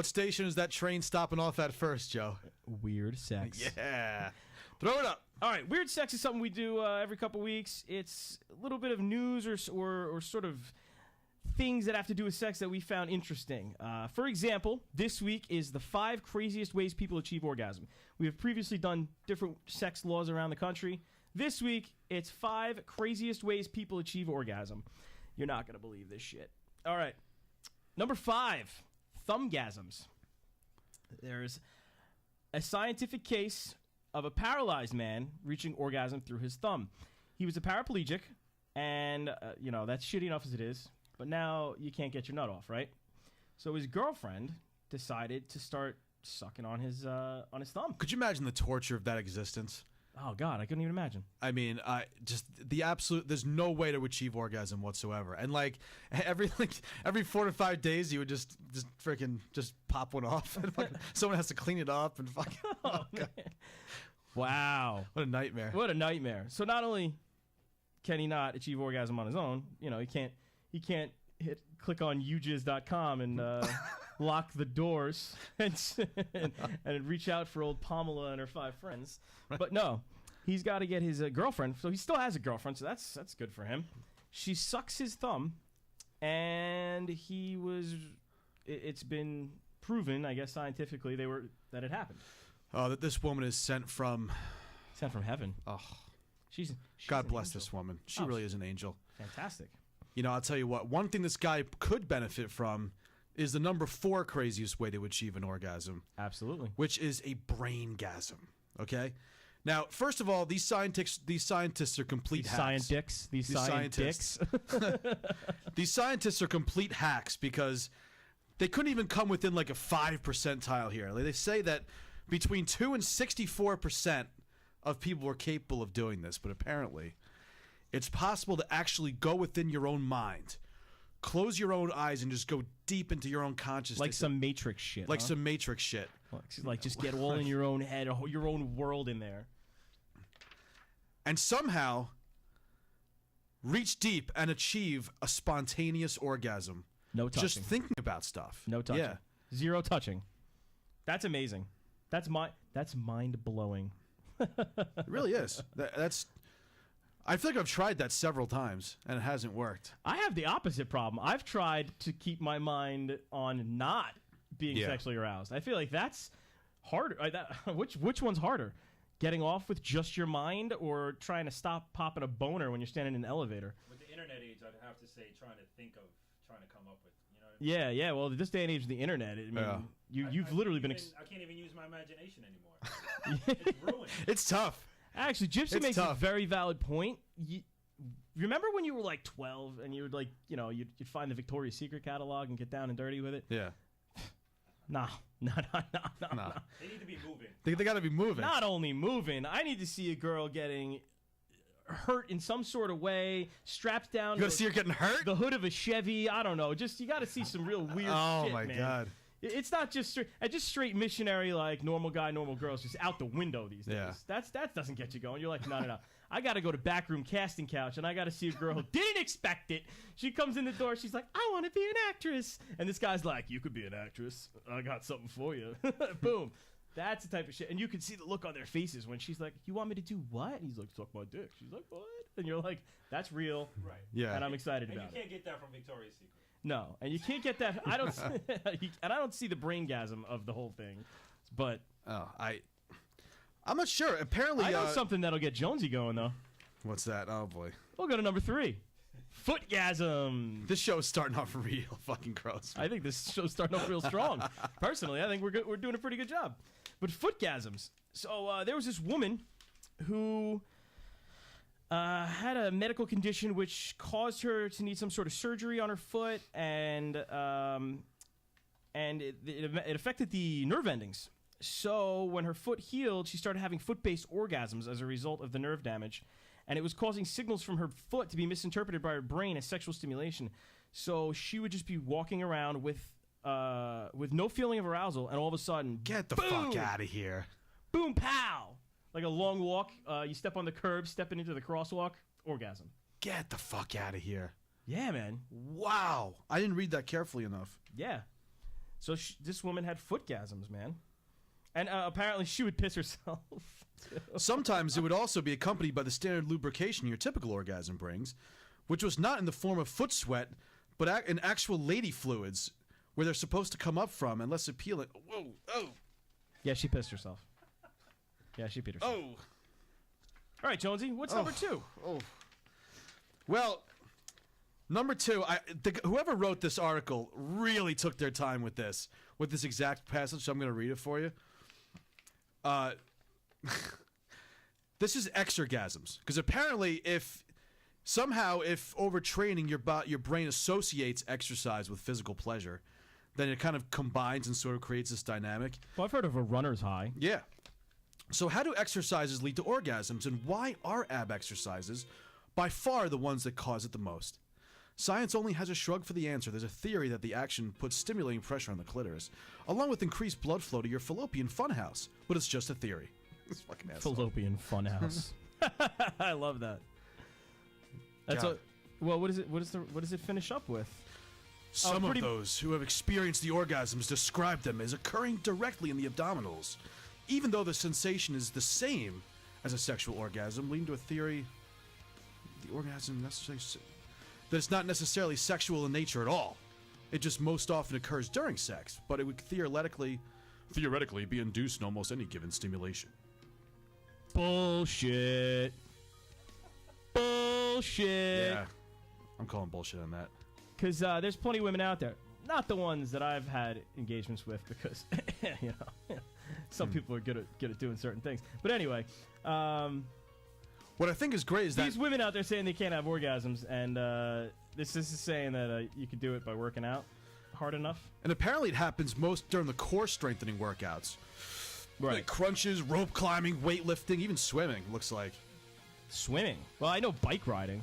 What station is that train stopping off at first, Joe? Weird sex. Yeah. Throw it up. All right, weird sex is something we do every couple weeks. It's a little bit of news or sort of things that have to do with sex that we found interesting. For example, this week is the 5 craziest ways people achieve orgasm. We have previously done different sex laws around the country. This week, it's 5 craziest ways people achieve orgasm. You're not going to believe this shit. All right. Number 5, thumbgasms. There's a scientific case of a paralyzed man reaching orgasm through his thumb. He was a paraplegic, and, that's shitty enough as it is, but now you can't get your nut off, right? So his girlfriend decided to start sucking on his thumb. Could you imagine the torture of that existence? Oh, God, I couldn't even imagine. I mean, just the absolute, there's no way to achieve orgasm whatsoever. And every 4 to 5 days, you would just freaking pop one off. And someone has to clean it up and fucking. Oh, man. Wow. What a nightmare. What a nightmare. So not only can he not achieve orgasm on his own, he can't click on ujiz.com and lock the doors and reach out for old Pamela and her 5 friends. But no, he's got to get his girlfriend. So he still has a girlfriend, so that's good for him. She sucks his thumb, and it's been proven, I guess scientifically, that it happened. Oh, that this woman is sent from heaven. Oh, she's God bless this woman. She really is an angel. Fantastic. I'll tell you what. One thing this guy could benefit from is the number 4 craziest way to achieve an orgasm. Absolutely. Which is a braingasm. Okay. Now, first of all, these scientists are complete hacks. These scientists are complete hacks because they couldn't even come within like a 5 percentile here. They say that between 2 and 64% of people are capable of doing this, but apparently it's possible to actually go within your own mind, close your own eyes, and just go deep into your own consciousness. Like some Matrix shit. Like some Matrix shit. Like just get all in your own head, your own world in there. And somehow reach deep and achieve a spontaneous orgasm. No touching. Just thinking about stuff. No touching. Yeah. 0 touching. That's amazing. That's mind-blowing. It really is. I feel like I've tried that several times, and it hasn't worked. I have the opposite problem. I've tried to keep my mind on not being sexually aroused. I feel like that's harder. Which one's harder? Getting off with just your mind or trying to stop popping a boner when you're standing in an elevator? With the internet age, I'd have to say trying to come up with, you know what I mean? Yeah. Well, this day and age of the internet, I mean, you've literally been... I can't even use my imagination anymore. It's ruined. It's tough. Actually, Gypsy makes a very valid point. You remember when you were like 12 and you would you'd find the Victoria's Secret catalog and get down and dirty with it? Yeah. No. They need to be moving. They got to be moving. Not only moving. I need to see a girl getting hurt in some sort of way, strapped down. You got to see her getting hurt? The hood of a Chevy. I don't know. You got to see some real weird shit, Oh, my man. God. It's not just straight missionary, like normal guy, normal girls, just out the window these days. Yeah. That doesn't get you going. You're like, no. I got to go to backroom casting couch, and I got to see a girl who didn't expect it. She comes in the door. She's like, I want to be an actress. And this guy's like, you could be an actress. I got something for you. Boom. That's the type of shit. And you can see the look on their faces when she's like, you want me to do what? And he's like, suck my dick. She's like, what? And you're like, that's real. Right. Yeah. And I'm excited about it. And you can't get that from Victoria's Secret. No, and you can't get that. I don't see the braingasm of the whole thing, but I'm not sure. Apparently, I know something that'll get Jonesy going though. What's that? Oh boy. We'll go to number 3, footgasm. This show is starting off real fucking gross. I think this show's starting off real strong. Personally, I think we're doing a pretty good job. But footgasms. So there was this woman who had a medical condition which caused her to need some sort of surgery on her foot, and it affected the nerve endings. So when her foot healed, she started having foot-based orgasms as a result of the nerve damage, and it was causing signals from her foot to be misinterpreted by her brain as sexual stimulation. So she would just be walking around with no feeling of arousal, and all of a sudden, Get the boom, fuck out of here. Boom, pow! Like a long walk, you step on the curb, stepping into the crosswalk, orgasm. Get the fuck out of here. Yeah, man. Wow. I didn't read that carefully enough. Yeah. So this woman had footgasms, man. And apparently she would piss herself. Sometimes it would also be accompanied by the standard lubrication your typical orgasm brings, which was not in the form of foot sweat, but in actual lady fluids, where they're supposed to come up from, and less appealing. Whoa, oh. Yeah, she pissed herself. Yeah, she peed herself. Oh. All right, Jonesy, what's number 2? Oh. Well, number 2, whoever wrote this article really took their time with this exact passage, so I'm going to read it for you. This is exorgasms, because apparently if overtraining your brain associates exercise with physical pleasure, then it kind of combines and sort of creates this dynamic. Well, I've heard of a runner's high. Yeah. So how do exercises lead to orgasms, and why are ab exercises by far the ones that cause it the most? Science only has a shrug for the answer. There's a theory that the action puts stimulating pressure on the clitoris, along with increased blood flow to your fallopian funhouse. But it's just a theory. This fucking asshole. Fallopian funhouse. I love that. That's God. well. What does it finish up with? Some of those who have experienced the orgasms describe them as occurring directly in the abdominals, even though the sensation is the same as a sexual orgasm, leading to a theory the orgasm that it's not necessarily sexual in nature at all. It just most often occurs during sex, but it would theoretically be induced in almost any given stimulation. Bullshit. Bullshit. Yeah, I'm calling bullshit on that. Because there's plenty of women out there, not the ones that I've had engagements with, because some people are good at doing certain things. But anyway, what I think is great is that these women out there saying they can't have orgasms, and this is saying that you can do it by working out hard enough. And apparently it happens most during the core strengthening workouts. Right. Like crunches, rope climbing, weightlifting, even swimming, looks like. Swimming? Well, I know bike riding.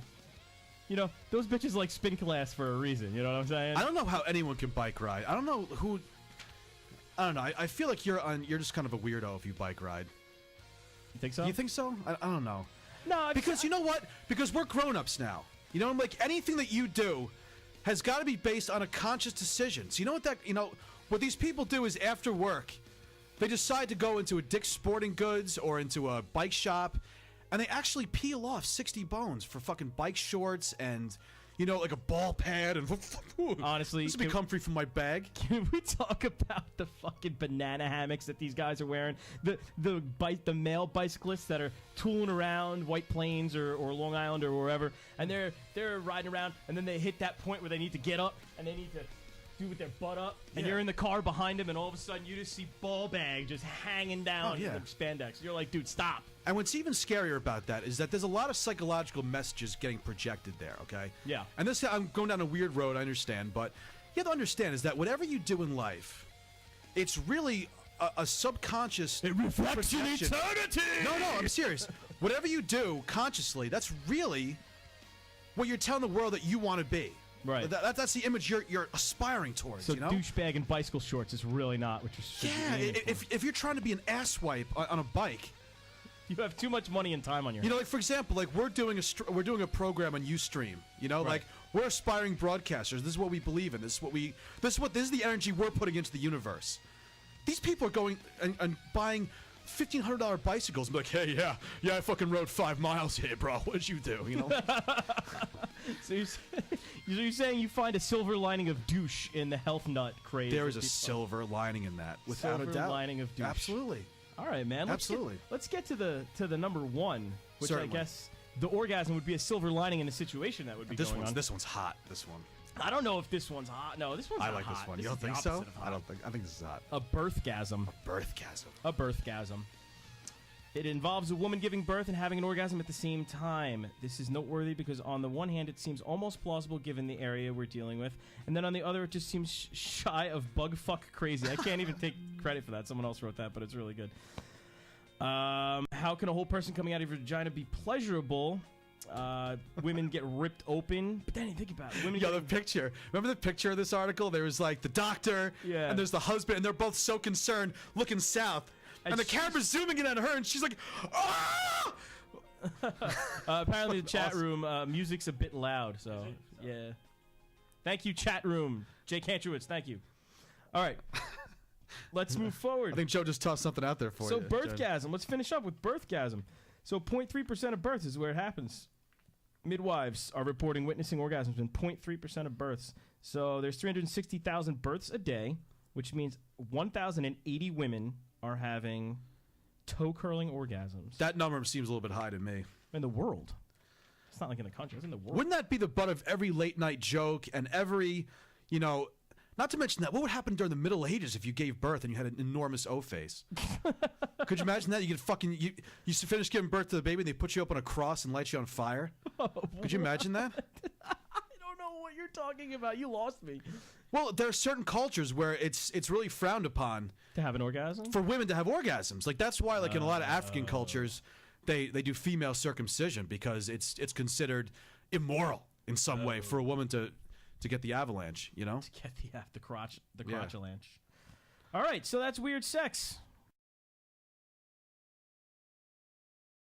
You know, those bitches like spin class for a reason, you know what I'm saying? I don't know how anyone can bike ride. I don't know who... I don't know. I feel like you're just kind of a weirdo if you bike ride. You think so? You think so? I don't know. No, Because you know what? Because we're grown-ups now. You know, like anything that you do has got to be based on a conscious decision. So you know what these people do is after work, they decide to go into a Dick's Sporting Goods or into a bike shop, and they actually peel off 60 bones for fucking bike shorts and, like a ball pad and... Honestly... This will be comfy from my bag. Can we talk about the fucking banana hammocks that these guys are wearing? The male bicyclists that are tooling around White Plains or Long Island or wherever, and they're riding around, and then they hit that point where they need to get up, and they need to do with their butt up, and you're in the car behind them, and all of a sudden you just see ball bag just hanging down in the spandex. You're like, dude, stop. And what's even scarier about that is that there's a lot of psychological messages getting projected there, okay? Yeah. And this, I'm going down a weird road, I understand, but you have to understand is that whatever you do in life, it's really a subconscious... It reflects in eternity! No, I'm serious. Whatever you do consciously, that's really what you're telling the world that you want to be. Right. That's the image you're aspiring towards, So douchebag in bicycle shorts is really not what you're... Yeah, if you're trying to be an asswipe on a bike... You have too much money and time on your hands. Like for example, like we're doing a program on Ustream. Right. Like we're aspiring broadcasters. This is what we believe in. This is the energy we're putting into the universe. These people are going and buying $1,500 bicycles and be like, hey, yeah, I fucking rode 5 miles here, bro. What'd you do? So you're saying you find a silver lining of douche in the health nut craze? There is a silver lining in that, without a doubt. Silver lining of douche. Absolutely. All right, man. Let's get to the number one, which Certainly. I guess the orgasm would be a silver lining in a situation that would be going on. This one's hot. This one. I don't know if this one's hot. No, this one's not hot. I like this one. You is don't the think so? opposite of hot. I think this is hot. A birthgasm. Birthgasm. A birthgasm. It involves a woman giving birth and having an orgasm at the same time. This is noteworthy because on the one hand, it seems almost plausible given the area we're dealing with, and then on the other, it just seems shy of bug fuck crazy. I can't even take credit for that. Someone else wrote that, but it's really good. How can a whole person coming out of your vagina be pleasurable? Women get ripped open. But then you think about it. The picture. Remember the picture of this article? There was like the doctor, and there's the husband, and they're both so concerned, looking south. And the camera's zooming in on her, and she's like, ah! Apparently, the chat room music's a bit loud, so yeah. Thank you, chat room. Jay Kantrowitz, thank you. All right. Let's move forward. I think Joe just tossed something out there for So you. birthgasm. Let's finish up with birthgasm. So 0.3% of births is where it happens. Midwives are reporting witnessing orgasms in 0.3% of births. So there's 360,000 births a day, which means 1,080 women are having toe-curling orgasms. That number seems a little bit high to me. In the world. It's not like in the country. It's in the world. Wouldn't that be the butt of every late-night joke and every, not to mention that, what would happen during the Middle Ages if you gave birth and you had an enormous O-face? Could you imagine that? You finish giving birth to the baby and they put you up on a cross and light you on fire? Could you imagine that? I don't know what you're talking about. You lost me. Well, there are certain cultures where it's really frowned upon To have an orgasm? for women to have orgasms. Like that's why, like in a lot of African cultures, they do female circumcision because it's considered immoral in some way for a woman to get the avalanche. To get the crotch avalanche. All right, so that's weird sex.